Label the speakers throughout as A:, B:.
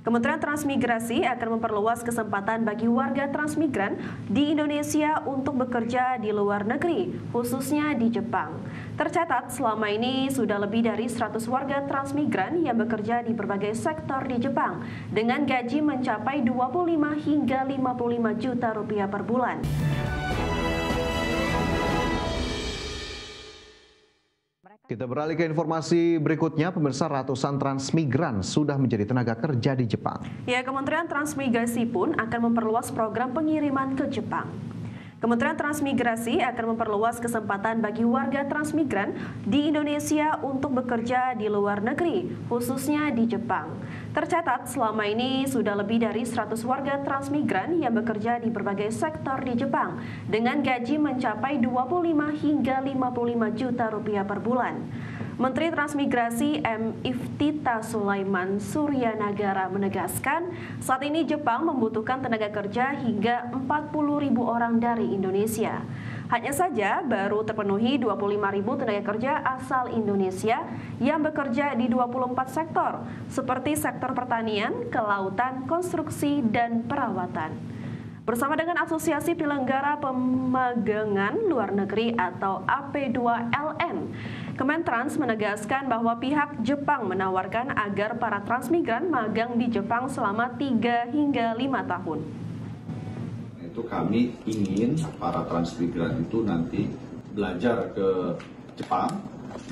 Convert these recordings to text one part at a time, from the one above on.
A: Kementerian Transmigrasi akan memperluas kesempatan bagi warga transmigran di Indonesia untuk bekerja di luar negeri, khususnya di Jepang. Tercatat selama ini sudah lebih dari 100 warga transmigran yang bekerja di berbagai sektor di Jepang dengan gaji mencapai 25 hingga 55 juta rupiah per bulan.
B: Kita beralih ke informasi berikutnya, pemirsa, ratusan transmigran sudah menjadi tenaga kerja di Jepang.
A: Ya, Kementerian Transmigrasi pun akan memperluas program pengiriman ke Jepang. Kementerian Transmigrasi akan memperluas kesempatan bagi warga transmigran di Indonesia untuk bekerja di luar negeri, khususnya di Jepang. Tercatat selama ini sudah lebih dari 100 warga transmigran yang bekerja di berbagai sektor di Jepang dengan gaji mencapai 25 hingga 55 juta rupiah per bulan. Menteri Transmigrasi M. Iftita Sulaiman Suryanagara menegaskan saat ini Jepang membutuhkan tenaga kerja hingga 40.000 orang dari Indonesia. Hanya saja baru terpenuhi 25.000 tenaga kerja asal Indonesia yang bekerja di 24 sektor seperti sektor pertanian, kelautan, konstruksi, dan perawatan. Bersama dengan Asosiasi Penyelenggara Pemagangan Luar Negeri atau AP2LN, Kementrans menegaskan bahwa pihak Jepang menawarkan agar para transmigran magang di Jepang selama 3 hingga 5 tahun.
C: Itu kami ingin para transmigran itu nanti belajar ke Jepang,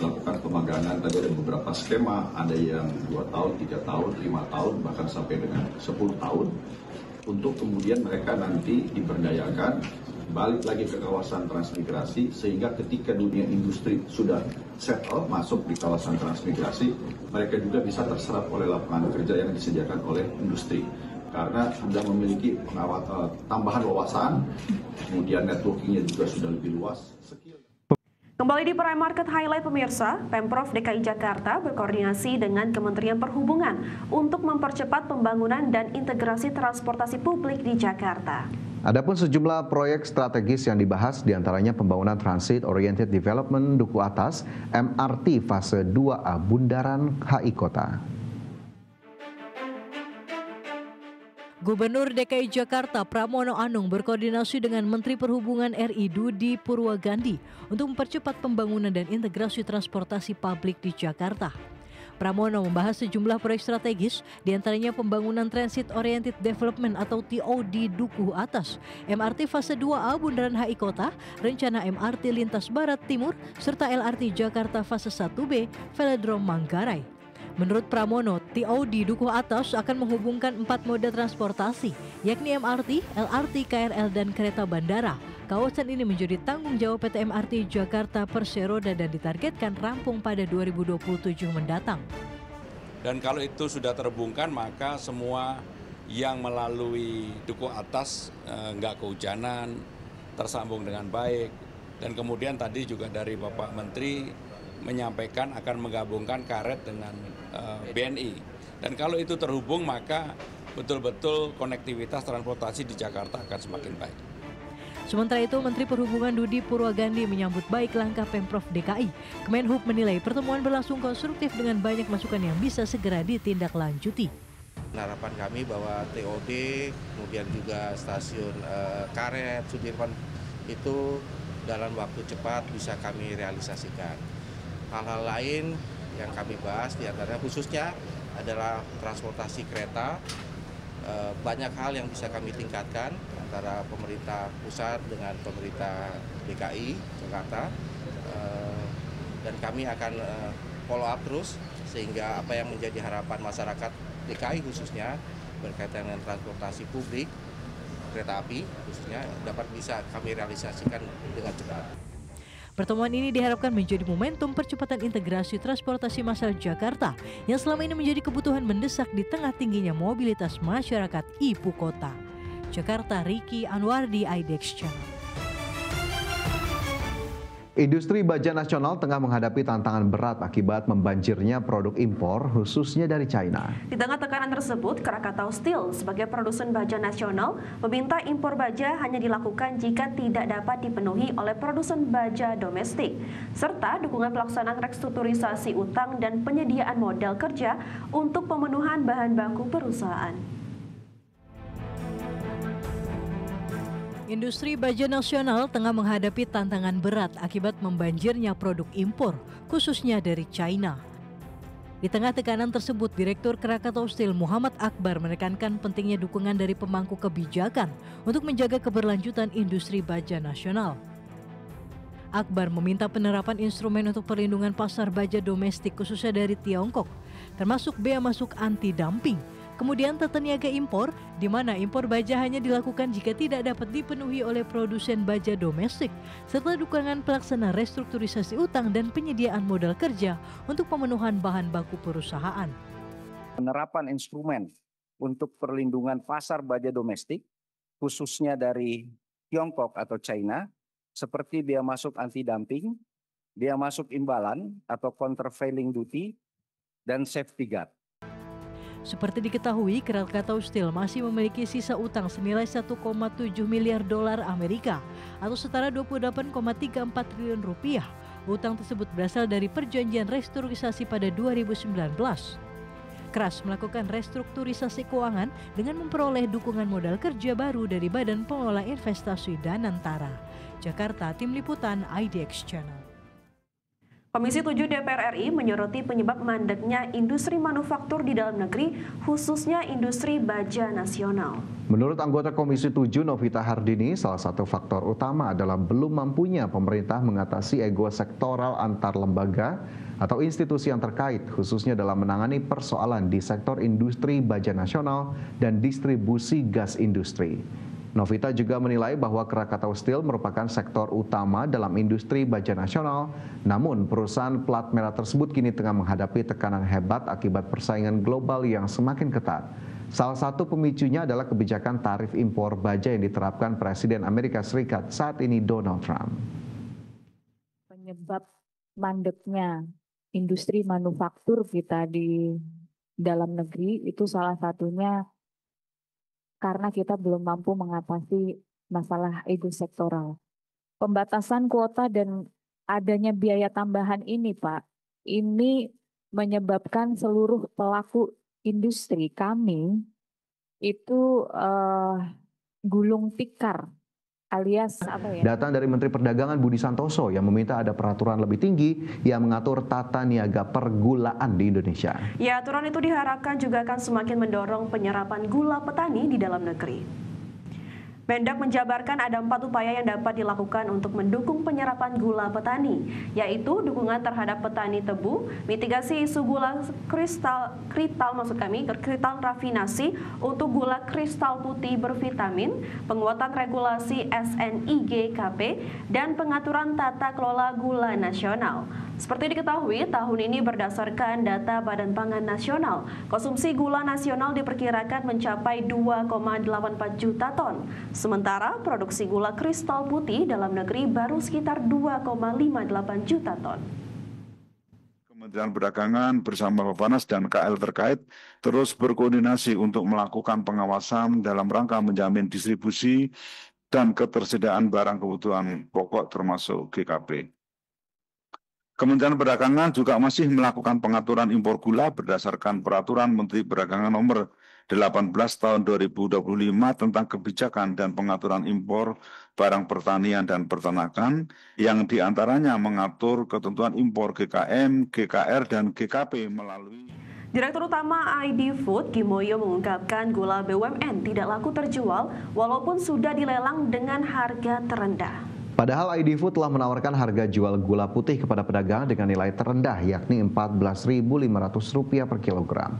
C: melakukan pemagangan. Tadi ada beberapa skema, ada yang 2 tahun, 3 tahun, 5 tahun, bahkan sampai dengan 10 tahun. Untuk kemudian mereka nanti diberdayakan, balik lagi ke kawasan transmigrasi, sehingga ketika dunia industri sudah settle, masuk di kawasan transmigrasi, mereka juga bisa terserap oleh lapangan kerja yang disediakan oleh industri. Karena sudah memiliki tambahan wawasan, kemudian networkingnya juga sudah lebih luas.
A: Kembali di Prime Market Highlight pemirsa, Pemprov DKI Jakarta berkoordinasi dengan Kementerian Perhubungan untuk mempercepat pembangunan dan integrasi transportasi publik di Jakarta.
B: Adapun sejumlah proyek strategis yang dibahas diantaranya pembangunan Transit Oriented Development Duku Atas, MRT fase 2A Bundaran HI Kota.
D: Gubernur DKI Jakarta Pramono Anung berkoordinasi dengan Menteri Perhubungan RI Dudi Purwagandi untuk mempercepat pembangunan dan integrasi transportasi publik di Jakarta. Pramono membahas sejumlah proyek strategis, diantaranya pembangunan Transit Oriented Development atau TOD Duku Atas, MRT fase 2A Bundaran HI Kota, rencana MRT Lintas Barat Timur, serta LRT Jakarta fase 1B Velodrome Manggarai. Menurut Pramono, TOD Duku Atas akan menghubungkan 4 moda transportasi, yakni MRT, LRT, KRL, dan kereta bandara. Kawasan ini menjadi tanggung jawab PT MRT Jakarta Perseroda dan ditargetkan rampung pada 2027 mendatang.
E: Dan kalau itu sudah terhubungkan, maka semua yang melalui Duku Atas nggak kehujanan, tersambung dengan baik. Dan kemudian tadi juga dari Bapak Menteri menyampaikan akan menggabungkan karet dengan BNI. Dan kalau itu terhubung, maka betul-betul konektivitas transportasi di Jakarta akan semakin baik.
D: Sementara itu, Menteri Perhubungan Dudi Purwagandi menyambut baik langkah Pemprov DKI. Kemenhub menilai pertemuan berlangsung konstruktif dengan banyak masukan yang bisa segera ditindaklanjuti.
F: Harapan kami bahwa TOD, kemudian juga stasiun karet, Sudirman itu dalam waktu cepat bisa kami realisasikan. Hal-hal lain yang kami bahas diantaranya khususnya adalah transportasi kereta. Banyak hal yang bisa kami tingkatkan antara pemerintah pusat dengan pemerintah DKI Jakarta, dan kami akan follow up terus sehingga apa yang menjadi harapan masyarakat DKI khususnya berkaitan dengan transportasi publik, kereta api khususnya dapat bisa kami realisasikan dengan cepat.
D: Pertemuan ini diharapkan menjadi momentum percepatan integrasi transportasi massal Jakarta yang selama ini menjadi kebutuhan mendesak di tengah tingginya mobilitas masyarakat ibu kota. Jakarta, Riki Anwardi, IDEX Channel.
B: Industri baja nasional tengah menghadapi tantangan berat akibat membanjirnya produk impor, khususnya dari China.
A: Di tengah tekanan tersebut, Krakatau Steel sebagai produsen baja nasional meminta impor baja hanya dilakukan jika tidak dapat dipenuhi oleh produsen baja domestik, serta dukungan pelaksanaan restrukturisasi utang dan penyediaan modal kerja untuk pemenuhan bahan baku perusahaan.
D: Industri baja nasional tengah menghadapi tantangan berat akibat membanjirnya produk impor, khususnya dari China. Di tengah tekanan tersebut, Direktur Krakatau Steel Muhammad Akbar menekankan pentingnya dukungan dari pemangku kebijakan untuk menjaga keberlanjutan industri baja nasional. Akbar meminta penerapan instrumen untuk perlindungan pasar baja domestik khususnya dari Tiongkok, termasuk bea masuk anti-dumping. Kemudian tata niaga impor, di mana impor baja hanya dilakukan jika tidak dapat dipenuhi oleh produsen baja domestik, serta dukungan pelaksana restrukturisasi utang dan penyediaan modal kerja untuk pemenuhan bahan baku perusahaan.
G: Penerapan instrumen untuk perlindungan pasar baja domestik, khususnya dari Tiongkok atau China, seperti bea masuk anti-dumping, bea masuk imbalan atau countervailing duty, dan safety guard.
D: Seperti diketahui, Krakatau Steel masih memiliki sisa utang senilai 1,7 miliar dolar Amerika atau setara 28,34 triliun rupiah. Utang tersebut berasal dari perjanjian restrukturisasi pada 2019. Kras melakukan restrukturisasi keuangan dengan memperoleh dukungan modal kerja baru dari Badan Pengelola Investasi Danantara. Jakarta, Tim Liputan IDX Channel.
A: Komisi 7 DPR RI menyoroti penyebab mandeknya industri manufaktur di dalam negeri, khususnya industri baja nasional.
B: Menurut anggota Komisi 7 Novita Hardini, salah satu faktor utama adalah belum mampunya pemerintah mengatasi ego sektoral antar lembaga atau institusi yang terkait, khususnya dalam menangani persoalan di sektor industri baja nasional dan distribusi gas industri. Novita juga menilai bahwa Krakatau Steel merupakan sektor utama dalam industri baja nasional, namun perusahaan plat merah tersebut kini tengah menghadapi tekanan hebat akibat persaingan global yang semakin ketat. Salah satu pemicunya adalah kebijakan tarif impor baja yang diterapkan Presiden Amerika Serikat saat ini, Donald Trump.
H: Penyebab mandeknya industri manufaktur kita di dalam negeri itu salah satunya karena kita belum mampu mengatasi masalah ego sektoral. Pembatasan kuota dan adanya biaya tambahan ini, Pak, ini menyebabkan seluruh pelaku industri kami itu gulung tikar alias apa ya?
B: Datang dari Menteri Perdagangan Budi Santoso yang meminta ada peraturan lebih tinggi yang mengatur tata niaga pergulaan di Indonesia.
A: Ya, aturan itu diharapkan juga akan semakin mendorong penyerapan gula petani di dalam negeri. Mendak menjabarkan ada 4 upaya yang dapat dilakukan untuk mendukung penyerapan gula petani, yaitu dukungan terhadap petani tebu, mitigasi isu gula kristal rafinasi untuk gula kristal putih bervitamin, penguatan regulasi SNIGKP, dan pengaturan tata kelola gula nasional. Seperti diketahui, tahun ini berdasarkan data Badan Pangan Nasional, konsumsi gula nasional diperkirakan mencapai 2,84 juta ton. Sementara produksi gula kristal putih dalam negeri baru sekitar 2,58 juta ton.
I: Kementerian Perdagangan bersama Bappenas dan KL terkait terus berkoordinasi untuk melakukan pengawasan dalam rangka menjamin distribusi dan ketersediaan barang kebutuhan pokok termasuk GKP. Kementerian Perdagangan juga masih melakukan pengaturan impor gula berdasarkan Peraturan Menteri Perdagangan Nomor 18 Tahun 2025 tentang kebijakan dan pengaturan impor barang pertanian dan peternakan yang diantaranya mengatur ketentuan impor GKM, GKR, dan GKP melalui.
A: Direktur Utama ID Food, Gimoyo, mengungkapkan gula BUMN tidak laku terjual walaupun sudah dilelang dengan harga terendah.
B: Padahal ID Food telah menawarkan harga jual gula putih kepada pedagang dengan nilai terendah yakni Rp14.500 per kilogram.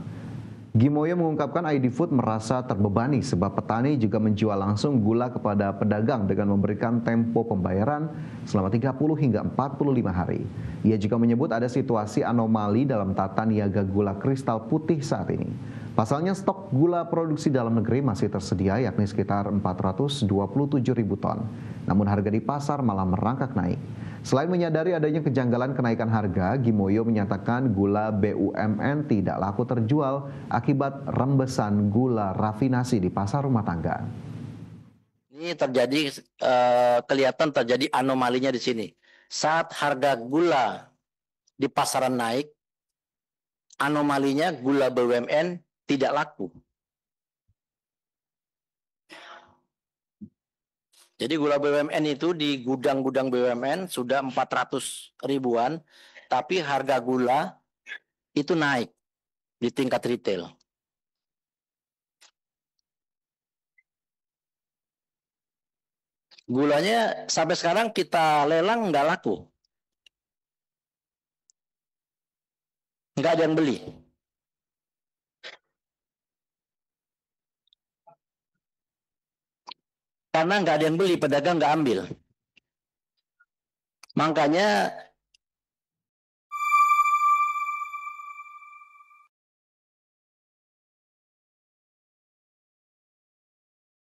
B: Gimoyo mengungkapkan ID Food merasa terbebani sebab petani juga menjual langsung gula kepada pedagang dengan memberikan tempo pembayaran selama 30 hingga 45 hari. Ia juga menyebut ada situasi anomali dalam tata niaga gula kristal putih saat ini. Pasalnya stok gula produksi dalam negeri masih tersedia yakni sekitar 427.000 ton. Namun harga di pasar malah merangkak naik. Selain menyadari adanya kejanggalan kenaikan harga, Gimoyo menyatakan gula BUMN tidak laku terjual akibat rembesan gula rafinasi di pasar rumah tangga.
J: Ini terjadi kelihatan terjadi anomalinya di sini. Saat harga gula di pasaran naik, anomalinya gula BUMN tidak laku. Jadi gula BUMN itu di gudang-gudang BUMN sudah 400 ribuan, tapi harga gula itu naik di tingkat retail. Gulanya sampai sekarang kita lelang nggak laku. Nggak ada yang beli. Karena nggak ada yang beli, pedagang nggak ambil. Makanya